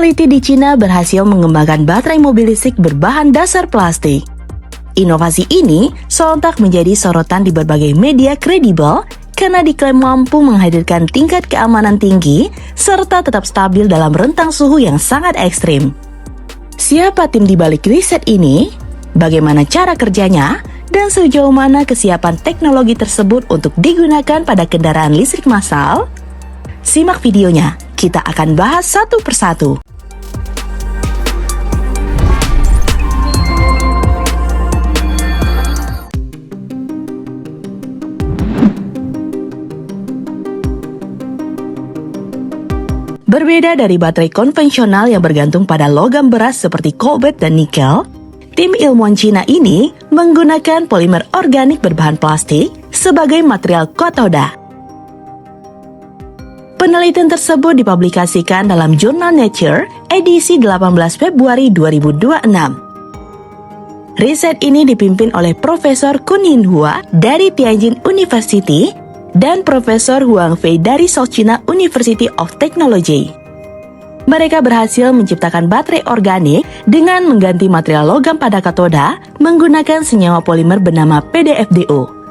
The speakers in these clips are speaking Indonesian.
peneliti di Cina berhasil mengembangkan baterai mobil listrik berbahan dasar plastik. Inovasi ini sontak menjadi sorotan di berbagai media kredibel karena diklaim mampu menghadirkan tingkat keamanan tinggi serta tetap stabil dalam rentang suhu yang sangat ekstrim. Siapa tim di balik riset ini? Bagaimana cara kerjanya? Dan sejauh mana kesiapan teknologi tersebut untuk digunakan pada kendaraan listrik massal? Simak videonya, kita akan bahas satu persatu. Berbeda dari baterai konvensional yang bergantung pada logam berat seperti kobalt dan nikel, tim ilmuwan Cina ini menggunakan polimer organik berbahan plastik sebagai material katoda. Penelitian tersebut dipublikasikan dalam jurnal Nature edisi 18 Februari 2026. Riset ini dipimpin oleh Profesor Kun Yinhua dari Tianjin University dan Profesor Huang Fei dari South China University of Technology. Mereka berhasil menciptakan baterai organik dengan mengganti material logam pada katoda menggunakan senyawa polimer bernama PDFDO.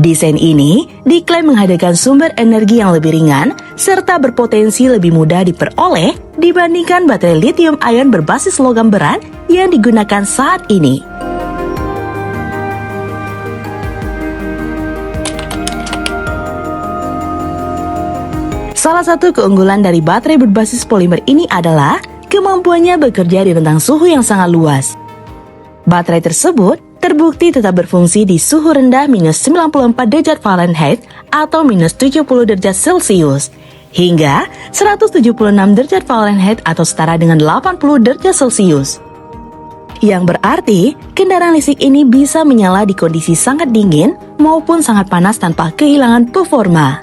Desain ini diklaim menghadirkan sumber energi yang lebih ringan serta berpotensi lebih mudah diperoleh dibandingkan baterai lithium ion berbasis logam berat yang digunakan saat ini. Salah satu keunggulan dari baterai berbasis polimer ini adalah kemampuannya bekerja di rentang suhu yang sangat luas. Baterai tersebut terbukti tetap berfungsi di suhu rendah minus 94 derajat Fahrenheit atau minus 70 derajat Celcius hingga 176 derajat Fahrenheit atau setara dengan 80 derajat Celcius. Yang berarti, kendaraan listrik ini bisa menyala di kondisi sangat dingin maupun sangat panas tanpa kehilangan performa.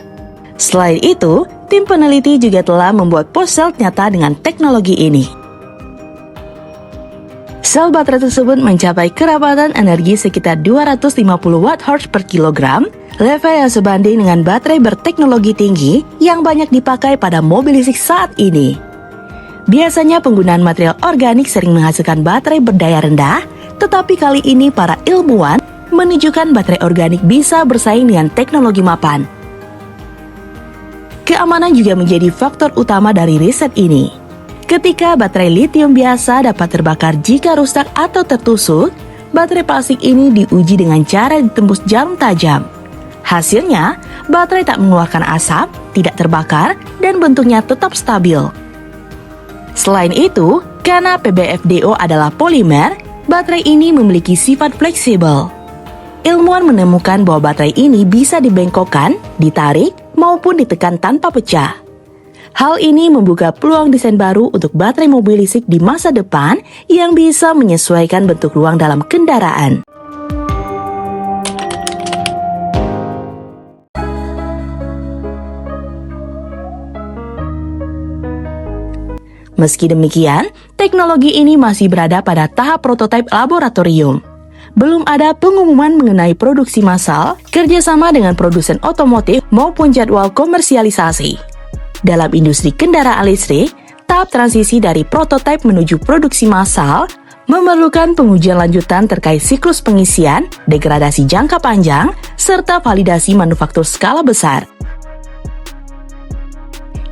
Selain itu, tim peneliti juga telah membuat post-cell nyata dengan teknologi ini. Sel baterai tersebut mencapai kerapatan energi sekitar 250 Wh per kilogram, level yang sebanding dengan baterai berteknologi tinggi yang banyak dipakai pada mobil listrik saat ini. Biasanya penggunaan material organik sering menghasilkan baterai berdaya rendah, tetapi kali ini para ilmuwan menunjukkan baterai organik bisa bersaing dengan teknologi mapan. Keamanan juga menjadi faktor utama dari riset ini. Ketika baterai lithium biasa dapat terbakar jika rusak atau tertusuk, baterai plastik ini diuji dengan cara ditembus jarum tajam. Hasilnya, baterai tak mengeluarkan asap, tidak terbakar, dan bentuknya tetap stabil. Selain itu, karena PBFDO adalah polimer, baterai ini memiliki sifat fleksibel. Ilmuwan menemukan bahwa baterai ini bisa dibengkokkan, ditarik, maupun ditekan tanpa pecah. Hal ini membuka peluang desain baru untuk baterai mobil listrik di masa depan yang bisa menyesuaikan bentuk ruang dalam kendaraan. Meski demikian, teknologi ini masih berada pada tahap prototipe laboratorium. Belum ada pengumuman mengenai produksi massal, kerjasama dengan produsen otomotif maupun jadwal komersialisasi. Dalam industri kendaraan listrik, tahap transisi dari prototipe menuju produksi massal memerlukan pengujian lanjutan terkait siklus pengisian, degradasi jangka panjang, serta validasi manufaktur skala besar.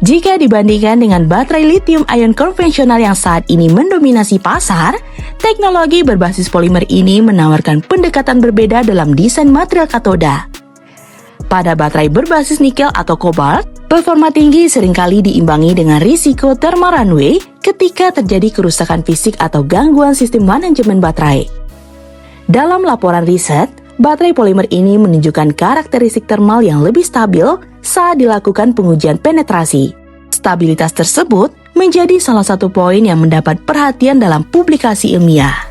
Jika dibandingkan dengan baterai lithium ion konvensional yang saat ini mendominasi pasar, teknologi berbasis polimer ini menawarkan pendekatan berbeda dalam desain material katoda. Pada baterai berbasis nikel atau kobalt, performa tinggi seringkali diimbangi dengan risiko thermal runaway ketika terjadi kerusakan fisik atau gangguan sistem manajemen baterai. Dalam laporan riset, baterai polimer ini menunjukkan karakteristik thermal yang lebih stabil saat dilakukan pengujian penetrasi. Stabilitas tersebut menjadi salah satu poin yang mendapat perhatian dalam publikasi ilmiah.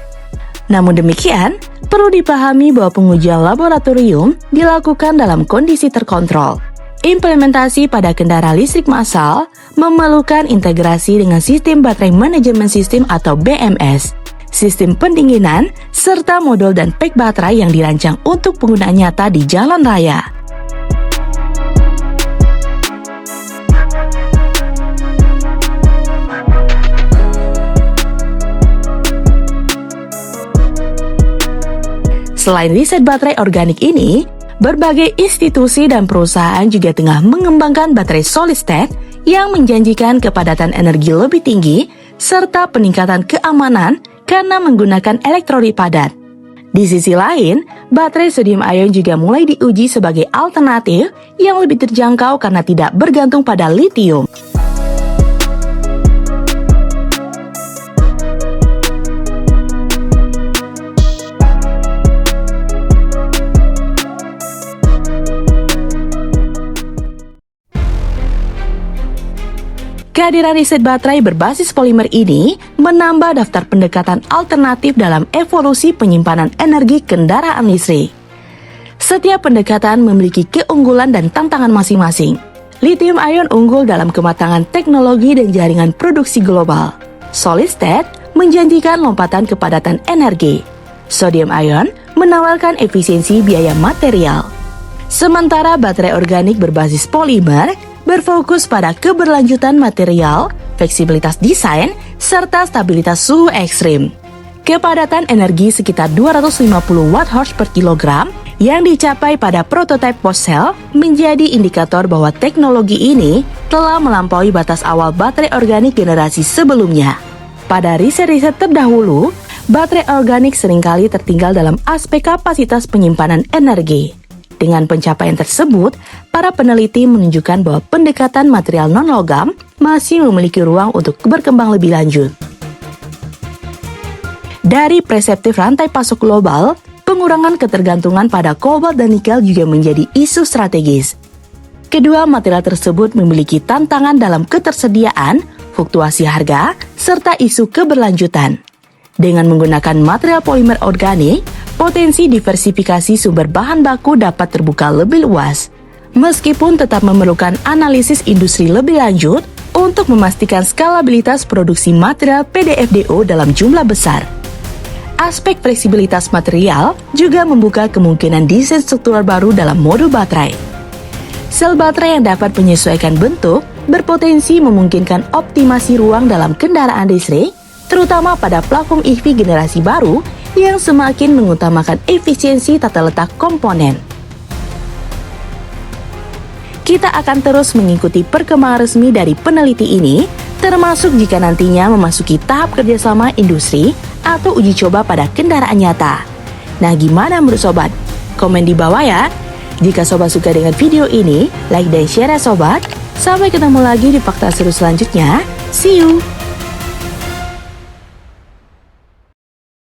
Namun demikian, perlu dipahami bahwa pengujian laboratorium dilakukan dalam kondisi terkontrol. Implementasi pada kendaraan listrik massal memerlukan integrasi dengan sistem baterai manajemen sistem atau BMS, sistem pendinginan, serta modul dan pack baterai yang dirancang untuk penggunaan nyata di jalan raya. Selain riset baterai organik ini, berbagai institusi dan perusahaan juga tengah mengembangkan baterai solid state yang menjanjikan kepadatan energi lebih tinggi serta peningkatan keamanan karena menggunakan elektrolit padat. Di sisi lain, baterai sodium ion juga mulai diuji sebagai alternatif yang lebih terjangkau karena tidak bergantung pada litium. Kehadiran riset baterai berbasis polimer ini menambah daftar pendekatan alternatif dalam evolusi penyimpanan energi kendaraan listrik. Setiap pendekatan memiliki keunggulan dan tantangan masing-masing. Lithium ion unggul dalam kematangan teknologi dan jaringan produksi global. Solid state menjanjikan lompatan kepadatan energi. Sodium ion menawarkan efisiensi biaya material. Sementara baterai organik berbasis polimer berfokus pada keberlanjutan material, fleksibilitas desain, serta stabilitas suhu ekstrim. Kepadatan energi sekitar 250 Wh per kilogram yang dicapai pada prototipe post-cell menjadi indikator bahwa teknologi ini telah melampaui batas awal baterai organik generasi sebelumnya. Pada riset-riset terdahulu, baterai organik seringkali tertinggal dalam aspek kapasitas penyimpanan energi. Dengan pencapaian tersebut, para peneliti menunjukkan bahwa pendekatan material non-logam masih memiliki ruang untuk berkembang lebih lanjut. Dari perspektif rantai pasok global, pengurangan ketergantungan pada kobalt dan nikel juga menjadi isu strategis. Kedua material tersebut memiliki tantangan dalam ketersediaan, fluktuasi harga, serta isu keberlanjutan. Dengan menggunakan material polimer organik, potensi diversifikasi sumber bahan baku dapat terbuka lebih luas. Meskipun tetap memerlukan analisis industri lebih lanjut untuk memastikan skalabilitas produksi material PDFDO dalam jumlah besar. Aspek fleksibilitas material juga membuka kemungkinan desain struktural baru dalam modul baterai. Sel baterai yang dapat menyesuaikan bentuk berpotensi memungkinkan optimasi ruang dalam kendaraan listrik, terutama pada platform EV generasi baru yang semakin mengutamakan efisiensi tata letak komponen. Kita akan terus mengikuti perkembangan resmi dari peneliti ini, termasuk jika nantinya memasuki tahap kerjasama industri atau uji coba pada kendaraan nyata. Nah, gimana menurut sobat? Komen di bawah ya. Jika sobat suka dengan video ini, like dan share ya sobat. Sampai ketemu lagi di fakta seru selanjutnya. See you!